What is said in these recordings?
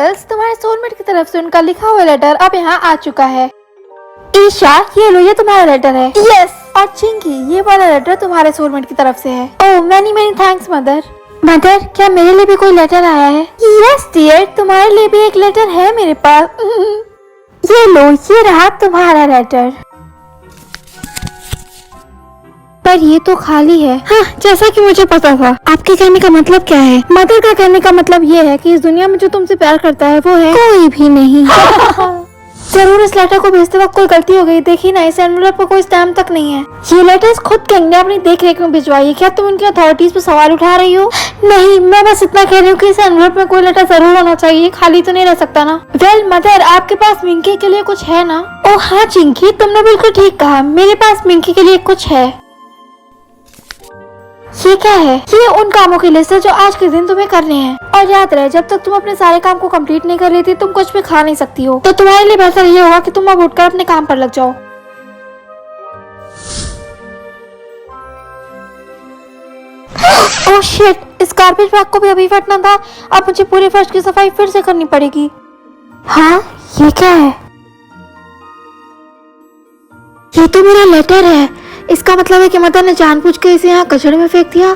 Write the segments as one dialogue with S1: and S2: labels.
S1: Girls, तुम्हारे soulmate की तरफ से उनका लिखा हुआ लेटर अब यहाँ आ चुका है। ईशा, ये लो, ये तुम्हारा लेटर है। यस। और चिंकी, ये वाला लेटर तुम्हारे सोलमेट की तरफ से है। Oh, many many thanks mother. Mother, क्या मेरे लिए भी कोई लेटर आया है? यस डियर, तुम्हारे लिए भी एक लेटर है मेरे पास। ये लो, ये रहा तुम्हारा लेटर। पर ये तो खाली है। हाँ, जैसा कि मुझे पता था। आपके कहने का मतलब क्या है? मदर का कहने का मतलब ये है कि इस दुनिया में जो तुमसे प्यार करता है वो है कोई भी नहीं। जरूर इस लेटर को भेजते वक्त कोई गलती हो गई। देखिए ना, इस एनवेलप पर कोई स्टैम्प तक नहीं है। ये लेटर्स खुद गैंग ने अपनी देख रेख में भिजवाई है। क्या तुम उनकी अथॉरिटीज पे सवाल उठा रही हो? नहीं, मैं बस इतना कह रही हूँ कि इस एनवेलप में कोई लेटर जरूर होना चाहिए, खाली तो नहीं रह सकता ना। वेल मदर, आपके पास मिंकी के लिए कुछ है ना? ओह हाँ चिंकी, तुमने बिल्कुल ठीक कहा, मेरे पास मिंकी के लिए कुछ है। ये क्या है? ये उन कामों की लिस्ट है जो आज के दिन तुम्हें करने हैं। और याद रहे, जब तक तुम अपने सारे काम को कंप्लीट नहीं कर लेती तुम कुछ भी खा नहीं सकती हो। तो तुम्हारे लिए बेहतर ये होगा कि तुम अब उठकर अपने काम पर लग जाओ। ओह शिट, इस गार्बेज बैग को भी अभी फटना था। अब मुझे पूरे फर्श की सफाई फिर से करनी पड़ेगी। हाँ, ये क्या है? ये तो मेरा लेटर है। इसका मतलब है कि मदर ने जानबूझकर इसे यहाँ कचड़े में फेंक दिया।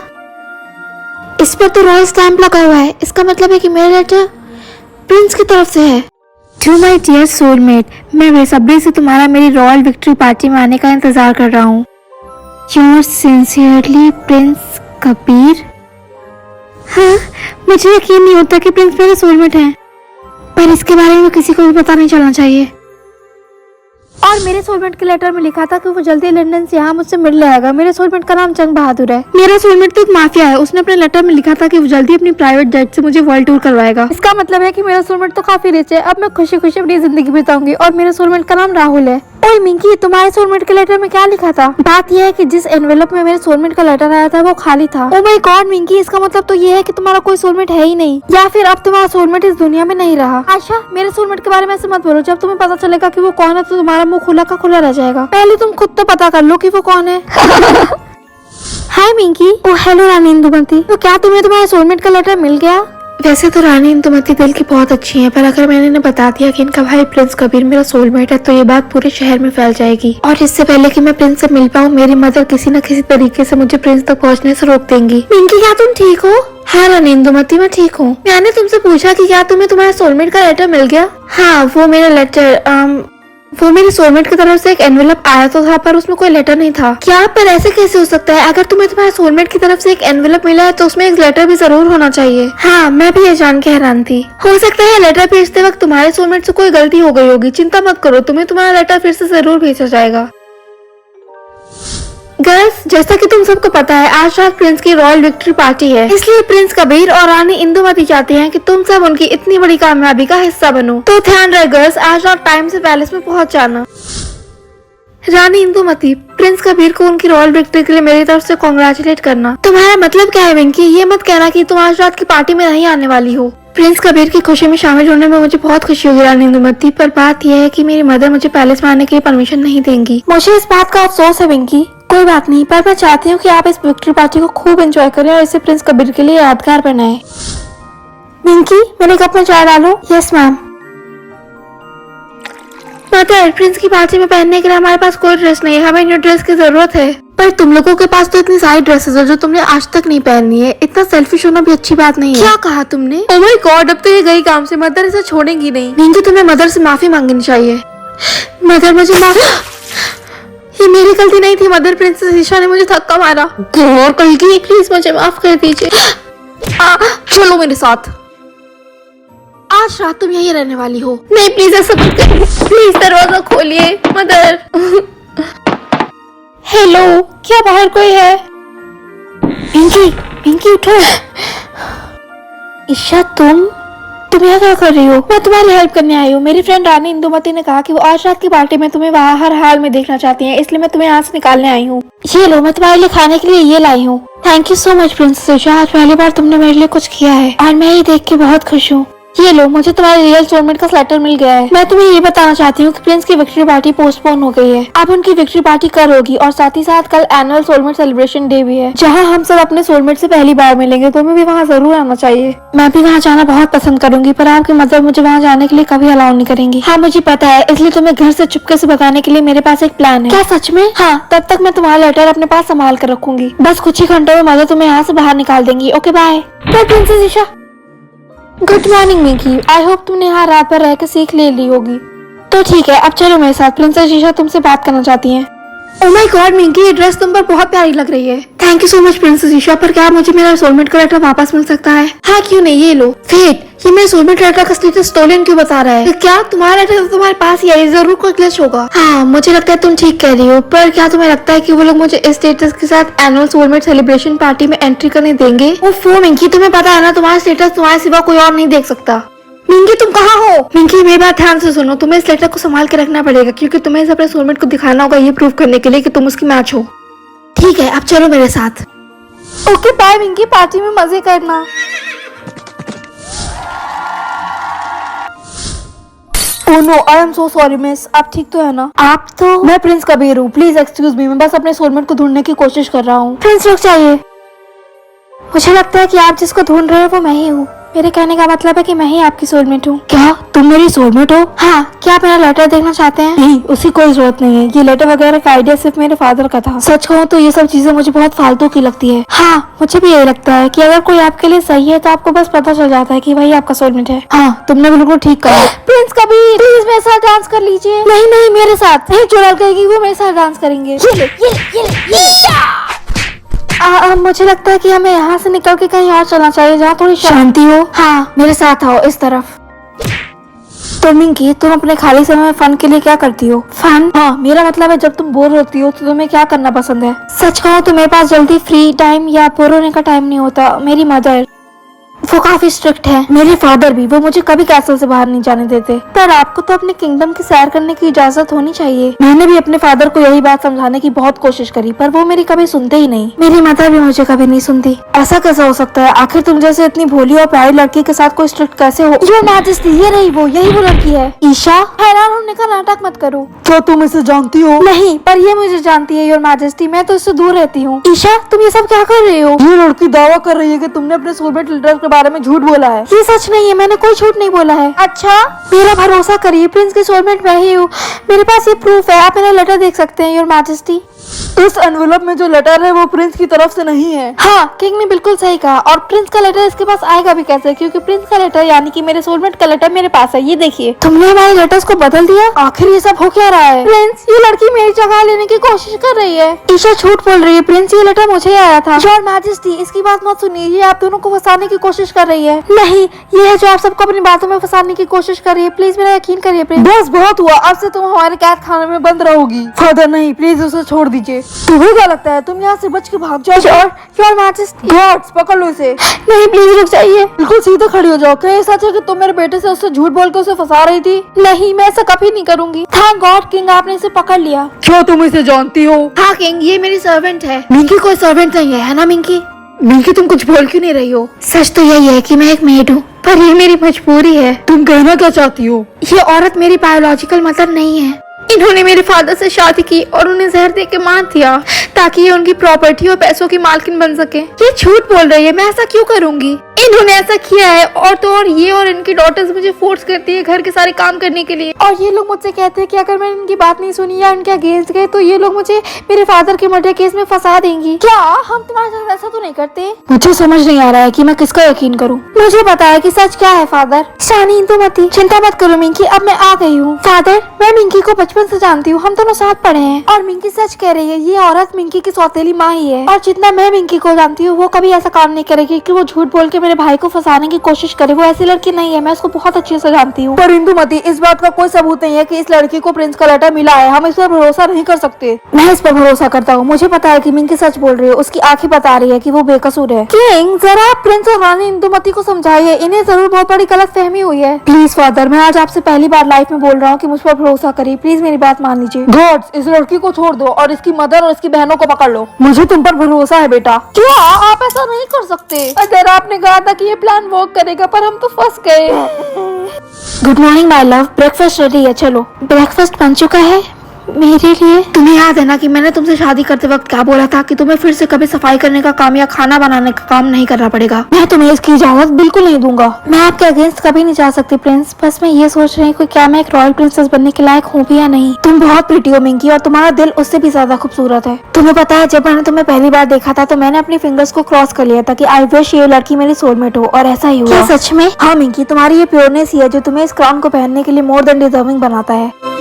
S1: इस पर तो रॉयल स्टैम्प लगा हुआ है। इसका मतलब है कि मेरा लेटर प्रिंस की तरफ से है। टू माय डियर सोलमेट, मैं बेसब्री से तुम्हारा मेरी रॉयल विक्ट्री पार्टी में आने का इंतजार कर रहा हूँ। Your sincerely Prince Kabir. हाँ, मुझे यकीन नहीं होता कि प्रिंस मेरे सोलमेट हैं, पर इसके बारे में किसी को भी पता नहीं चलना चाहिए। और मेरे सोलमेट के लेटर में लिखा था कि वो जल्दी लंदन से यहाँ मुझसे मिलने आएगा। मेरे सोलमेट का नाम जंग बहादुर है। मेरा सोलमेट तो एक माफिया है। उसने अपने लेटर में लिखा था कि वो जल्दी अपनी प्राइवेट जेट से मुझे वर्ल्ड टूर करवाएगा। इसका मतलब है कि मेरा सोलमेट तो काफी रिच है। अब मैं खुशी खुशी अपनी जिंदगी बिताऊंगी। और मेरे सोलमेट का नाम राहुल है। ओए मिंकी, तुम्हारे सोलमेट के लेटर में क्या लिखा था? बात यह है कि जिस एनवेलप में मेरे सोलमेट का लेटर आया था वो खाली था। ओ माय गॉड मिंकी, इसका मतलब तो ये है कि तुम्हारा कोई सोलमेट है ही नहीं, या फिर अब तुम्हारा सोलमेट इस दुनिया में नहीं रहा। आशा, मेरे सोलमेट के बारे में ऐसे मत बोलो। जब तुम्हें पता चलेगा कि वो कौन है तो तुम्हारा मुंह खुला का खुला रह जाएगा। पहले तुम खुद तो पता कर लो कि वो कौन है। हाय मिंकी। ओ हेलो रानी इंदुमती। तो क्या तुम्हें तुम्हारे सोलमेट का लेटर मिल गया? वैसे तो रानी इंदुमती दिल की बहुत अच्छी है, पर अगर मैंने इन्हें बता दिया कि इनका भाई प्रिंस कबीर मेरा सोलमेट है तो ये बात पूरे शहर में फैल जाएगी। और इससे पहले कि मैं प्रिंस से मिल पाऊँ, मेरी मदर किसी न किसी तरीके से मुझे प्रिंस तक पहुँचने से रोक देंगी। मिंकी, क्या तुम ठीक हो? हाँ रानी इंदुमती, मैं ठीक हूँ। मैंने तुमसे पूछा कि क्या तुम्हें तुम्हारे सोलमेट का लेटर मिल गया? हाँ, वो मेरा लेटर वो मेरे सोलमेट की तरफ से एक एनवेलप आया तो था, पर उसमें कोई लेटर नहीं था। क्या? पर ऐसे कैसे हो सकता है? अगर तुम्हें तुम्हारे सोलमेट की तरफ से एक एनवेलप मिला है तो उसमें एक लेटर भी जरूर होना चाहिए। हाँ, मैं भी ये जान के हैरान थी। हो सकता है लेटर भेजते वक्त तुम्हारे सोलमेट से कोई गलती हो गई होगी। चिंता मत करो, तुम्हें तुम्हारा लेटर फिर से जरूर भेजा जाएगा। गर्ल्स, जैसा कि तुम सबको पता है, आज रात प्रिंस की रॉयल विक्ट्री पार्टी है। इसलिए प्रिंस कबीर और रानी इंदुमती चाहते हैं कि तुम सब उनकी इतनी बड़ी कामयाबी का हिस्सा बनो। तो ध्यान रहे गर्ल्स, आज रात टाइम से पैलेस में पहुंच जाना। रानी इंदुमती, प्रिंस कबीर को उनकी रॉयल विक्ट्री के लिए मेरी तरफ से कॉन्ग्रेचुलेट करना। तुम्हारा मतलब क्या है विंकी? ये मत कहना कि तुम आज रात की पार्टी में नहीं आने वाली हो। प्रिंस कबीर की खुशी में शामिल होने में मुझे बहुत खुशी होगी रानी इंदुमती, पर बात यह है कि मेरी मदर मुझे पैलेस में आने के लिए परमिशन नहीं देंगी। मुझे इस बात का अफसोस है विंकी। कोई बात नहीं, पर मैं चाहती हूँ कि आप इस विक्ट्री पार्टी को खूब एंजॉय करें और इसे प्रिंस कबीर के लिए यादगार बनाएं। विंकी, मेरे कप में चाय डालो। Yes ma'am. मदर, प्रिंस की पार्टी में पहनने के लिए हमारे पास कोई ड्रेस नहीं है। हमें न्यू ड्रेस की जरूरत है। पर तुम लोगों के पास तो इतनी सारी ड्रेसेस है जो तुमने आज तक नहीं पहनी है। इतना सेल्फिश होना भी अच्छी बात नहीं है। क्या कहा तुमने? ओह माय गॉड, अब तो ये गई काम से। मदर इसे छोड़ेंगी नहीं। विंकी, तुम्हें मदर से माफी मांगनी चाहिए। मदर, मुझे ये मेरी गलती नहीं थी। मदर, प्रिंसेस ईशा ने मुझे धक्का मारा। और कल की प्लीज मुझे माफ कर दीजिए। चलो मेरे साथ। आज रात तुम यहीं रहने वाली हो। नहीं प्लीज ऐसा मत करो। प्लीज दरवाजा खोलिए मदर। हेलो, क्या बाहर कोई है? पिंकी, पिंकी उठो। ईशा, तुम यहाँ क्या कर रही हो? मैं तुम्हारी हेल्प करने आई हूँ। मेरी फ्रेंड रानी इंदुमती ने कहा कि वो आज रात की पार्टी में तुम्हें वहाँ हर हाल में देखना चाहती हैं, इसलिए मैं तुम्हें यहाँ से निकालने आई हूँ। ये लो, मैं तुम्हारे लिए खाने के लिए ये लाई हूँ। Thank you so much princess Isha, आज पहली बार तुमने मेरे लिए कुछ किया है और मैं ये देख के बहुत खुश हूँ। ये लो, मुझे तुम्हारे रियल सोलमेट का लेटर मिल गया है। मैं तुम्हें ये बताना चाहती हूँ कि प्रिंस की विक्ट्री पार्टी पोस्टपोन हो गई है। अब उनकी विक्ट्री पार्टी कल होगी और साथ ही साथ कल एनुअल सोलमेट सेलिब्रेशन डे भी है, जहाँ हम सब अपने सोलमेट से पहली बार मिलेंगे। तुम्हें भी वहाँ जरूर आना चाहिए। मैं भी वहाँ जाना बहुत पसंद करूंगी, पर आपकी मदर मुझे वहाँ जाने के लिए कभी अलाउ नहीं करेंगी। हाँ मुझे पता है, इसलिए तुम्हें घर से चुपके से बताने के लिए मेरे पास एक प्लान है। क्या सच में? हाँ, तब तक मैं तुम्हारा लेटर अपने पास संभाल कर रखूंगी। बस कुछ ही घंटों में मदर तुम्हें यहाँ से बाहर निकाल देंगी। Okay bye. Princess Isha. Good morning Minki. I hope तुमने यहाँ रात भर रह के सीख ले ली होगी। तो ठीक है, अब चलो मेरे साथ। प्रिंसेस ईशा तुमसे बात करना चाहती हैं। ओह माय गॉड मिंकी, ये ड्रेस तुम पर बहुत प्यारी लग रही है। Thank you so much princess Isha. पर क्या मुझे मेरा सोलमेट का लेटर वापस मिल सकता है? हाँ क्यों नहीं, ये लो। फेट, ये मेरे सोलमेट लेटर का स्टेटस स्टोलन क्यों बता रहा है? तो क्या तुम्हारा लेटर तो तुम्हारे पास ही है, जरूर कोई ग्लिच होगा। हाँ मुझे लगता है तुम ठीक कह रही हो, पर क्या तुम्हें लगता है कि वो लोग मुझे इस स्टेटस के साथ एनुअल सोलमेट सेलिब्रेशन पार्टी में एंट्री करने देंगे? वो मिंकी, तुम्हें पता है ना तुम्हारा स्टेटस तुम्हारे सिवा कोई और नहीं देख सकता। मिंकी तुम कहाँ हो? मिंकी मेरी बात ध्यान से सुनो, तुम्हें इस लेटर को संभाल के रखना पड़ेगा, क्योंकि तुम्हें अपने सोलमेट को दिखाना होगा, ये प्रूव करने के लिए कि तुम उसकी मैच हो। ठीक है, अब चलो मेरे साथ। ओके बाय मिंकी, पार्टी में मजे करना। Oh no, I am so sorry miss. आप ठीक तो है ना? आप तो? मैं प्रिंस कबीर हूँ, प्लीज एक्सक्यूज मी। मैं बस अपने सोलमेट को ढूंढने की कोशिश कर रहा हूँ। प्रिंस रुक जाइए। मुझे लगता है कि आप जिसको ढूंढ रहे हो वो मैं ही हूँ। मेरे कहने का मतलब है कि मैं ही आपकी सोलमेट हूँ। क्या तुम मेरी सोलमेट हो? हाँ, क्या आप मेरा लेटर देखना चाहते हैं? नहीं, उसकी कोई जरूरत नहीं है। ये लेटर वगैरह का आइडिया सिर्फ मेरे फादर का था। सच कहूँ तो ये सब चीजें मुझे बहुत फालतू की लगती है। हाँ मुझे भी यही लगता है कि अगर कोई आपके लिए सही है तो आपको बस पता चल जाता है कि वही आपका सोलमेट है। हाँ तुमने बिल्कुल ठीक कहा। प्रिंस कबीर प्लीज मेरे साथ डांस कर लीजिए। नहीं नहीं, मेरे साथ नहीं। जो लड़का कहेगी वो मेरे साथ डांस करेंगे। मुझे लगता है कि हमें यहाँ से निकल के कहीं और चलना चाहिए, जहाँ थोड़ी शांति हो। हाँ मेरे साथ आओ, इस तरफ। तो मिंकी, तुम अपने खाली समय में फन के लिए क्या करती हो? फन? हाँ मेरा मतलब है जब तुम बोर होती हो तो तुम्हें क्या करना पसंद है? सच कहूँ तो मेरे पास जल्दी फ्री टाइम या बोर होने का टाइम नहीं होता। मेरी मदर वो काफी स्ट्रिक्ट है, मेरे फादर भी, वो मुझे कभी कैसल से बाहर नहीं जाने देते। पर आपको तो अपने किंगडम की सैर करने की इजाजत होनी चाहिए। मैंने भी अपने फादर को यही बात समझाने की बहुत कोशिश करी, पर वो मेरी कभी सुनते ही नहीं। मेरी मदर भी मुझे कभी नहीं सुनती। ऐसा कैसा हो सकता है? आखिर तुम जैसे इतनी भोली और प्यारी लड़की के साथ कोई स्ट्रिक्ट कैसे हो? योर मैजेस्टी, ये रही वो, यही वो लड़की है। ईशा, हैरान होने का नाटक मत करो। क्या तुम इसे जानती हो? नहीं, पर ये मुझे जानती है योर मैजेस्टी। मैं तो इससे दूर रहती हूँ। ईशा तुम ये सब क्या कर रही हो? ये लड़की दावा कर रही है कि तुमने अपने सोलमेट लेटर के बारे में झूठ बोला है। ये सच नहीं है, मैंने कोई झूठ नहीं बोला है। अच्छा, मेरा भरोसा करिए, प्रिंस की सोलमेट मैं ही हूँ। मेरे पास ये प्रूफ है, आप मेरा लेटर देख सकते हैं योर मैजेस्टी। इस एनवेलप में जो लेटर है वो प्रिंस की तरफ से नहीं है। हाँ, किंग ने बिल्कुल सही कहा। और प्रिंस का लेटर इसके पास आएगा भी कैसे, क्योंकि प्रिंस का लेटर यानी कि मेरे सोलमेट का लेटर मेरे पास है। ये देखिए, तुमने हमारे लेटर्स को बदल दिया। आखिर ये सब हो क्या रहा है? प्रिंस, ये लड़की मेरी जगह लेने की कोशिश कर रही है। ईशा झूठ बोल रही है। प्रिंस, ये लेटर मुझे आया था। योर मैजेस्टी, इसकी बात मत सुनिए, ये आप दोनों को फंसाने की कोशिश कर रही है। नहीं, ये है जो आप सबको अपनी बातों में फंसाने की कोशिश कर रही है। प्लीज मेरा यकीन करिए प्रिंस। बस बहुत हुआ, अब से तुम हमारे कैद खाने में बंद रहोगी। फादर नहीं, प्लीज उसे छोड़ दीजिए। तुम्हें क्या लगता है तुम यहाँ से बच के भाग जाओ? योर मैजेस्टी, गार्ड्स पकड़ लो इसे। नहीं प्लीज रुक जाइए। बिल्कुल सीधे खड़ी हो जाओ। क्या ये सच है कि तुम मेरे बेटे से उससे झूठ बोल के उसे फंसा रही थी? नहीं, मैं ऐसा कभी नहीं करूंगी। थैंक गॉड किंग, आपने इसे पकड़ लिया। क्या तुम इसे जानती हो? हाँ किंग, ये मेरी सर्वेंट है। मिंकी कोई सर्वेंट नहीं है ना मिंकी? मिंकी तुम कुछ बोल क्यों नहीं रही हो? सच तो यही है कि मैं एक मेड हूँ, पर ये मेरी मजबूरी है। तुम कहना क्या चाहती हो? ये औरत मेरी बायोलॉजिकल मदर नहीं है। इन्होंने मेरे फादर से शादी की और उन्हें जहर दे के मार दिया ताकि ये उनकी प्रॉपर्टी और पैसों की मालकिन बन सके। ये झूठ बोल रही है, मैं ऐसा क्यों करूंगी? इन्होंने ऐसा किया है। और तो और ये और इनकी डॉटर्स मुझे फोर्स करती है घर के सारे काम करने के लिए। और ये लोग मुझसे कहते हैं कि अगर मैंने इनकी बात नहीं सुनी या इनके अगेंस्ट गए तो ये लोग मुझे मेरे फादर के मर्डर केस में फंसा देंगी। क्या हम तुम्हारे साथ ऐसा तो नहीं करते? मुझे समझ नहीं आ रहा है कि मैं किसका यकीन करूं। मुझे पता है कि सच क्या है फादर। शानी इंदुमती, चिंता मत करो मिंकी, अब मैं आ गई हूँ। फादर, मैं मिंकी को बचपन से जानती हूँ, हम दोनों साथ पढ़े हैं। और मिंकी सच कह रही है, ये औरत मिंकी की सौतेली माँ ही है। और जितना मैं मिंकी को जानती हूँ वो कभी ऐसा काम नहीं करेगी कि वो झूठ बोल के मेरे भाई को फंसाने की कोशिश करे। वो ऐसी लड़की नहीं है, मैं उसको बहुत अच्छे से जानती हूँ। पर इंदुमती, इस बात का कोई सबूत नहीं है कि इस लड़की को प्रिंस का लेटर मिला है। हम इस पर भरोसा नहीं कर सकते। मैं इस पर भरोसा करता हूँ। मुझे पता है कि मिंकी सच बोल रही है। उसकी आंखें बता रही है कि वो बेकसूर है। किंग, जरा आप प्रिंस और रानी इंदुमती को समझाइए, इन्हें जरूर बहुत बड़ी गलतफहमी हुई है। प्लीज फादर, मैं आज आपसे पहली बार लाइफ में बोल रहा हूँ कि मुझ पर भरोसा करिए। प्लीज मेरी बात मान लीजिए। गॉड्स, इस लड़की को छोड़ दो और इसकी मदर और इसकी बहनों को पकड़ लो। मुझे तुम पर भरोसा है बेटा। क्या आप ऐसा नहीं कर सकते? अगर आपने कहा
S2: था कि ये प्लान वर्क करेगा, पर हम तो फंस गए।
S1: Good morning my love, breakfast ready है, चलो। ब्रेकफास्ट बन चुका है मेरे लिए। तुम्हें याद है ना कि मैंने तुमसे शादी करते वक्त क्या बोला था कि तुम्हें फिर से कभी सफाई करने का काम या खाना बनाने का काम नहीं करना पड़ेगा। मैं तुम्हें इसकी इजाजत बिल्कुल नहीं दूंगा। मैं आपके अगेंस्ट कभी नहीं जा सकती प्रिंस, बस मैं ये सोच रही हूँ कि क्या मैं एक रॉयल प्रिंसेस बनने के लायक हूँ भी या नहीं। तुम बहुत प्रिटी हो मिंकी, और तुम्हारा दिल उससे भी ज्यादा खूबसूरत है। तुम्हें पता है, जब मैंने तुम्हें पहली बार देखा था तो मैंने अपनी फिंगर्स को क्रॉस कर लिया था कि आई विश ये लड़की मेरी सोलमेट हो, और ऐसा ही हुआ। सच में? हाँ मिंकी, तुम्हारी ये प्योरनेस ही है जो तुम्हें इस क्राउन को पहनने के लिए मोर देन डिजर्विंग बनाता है।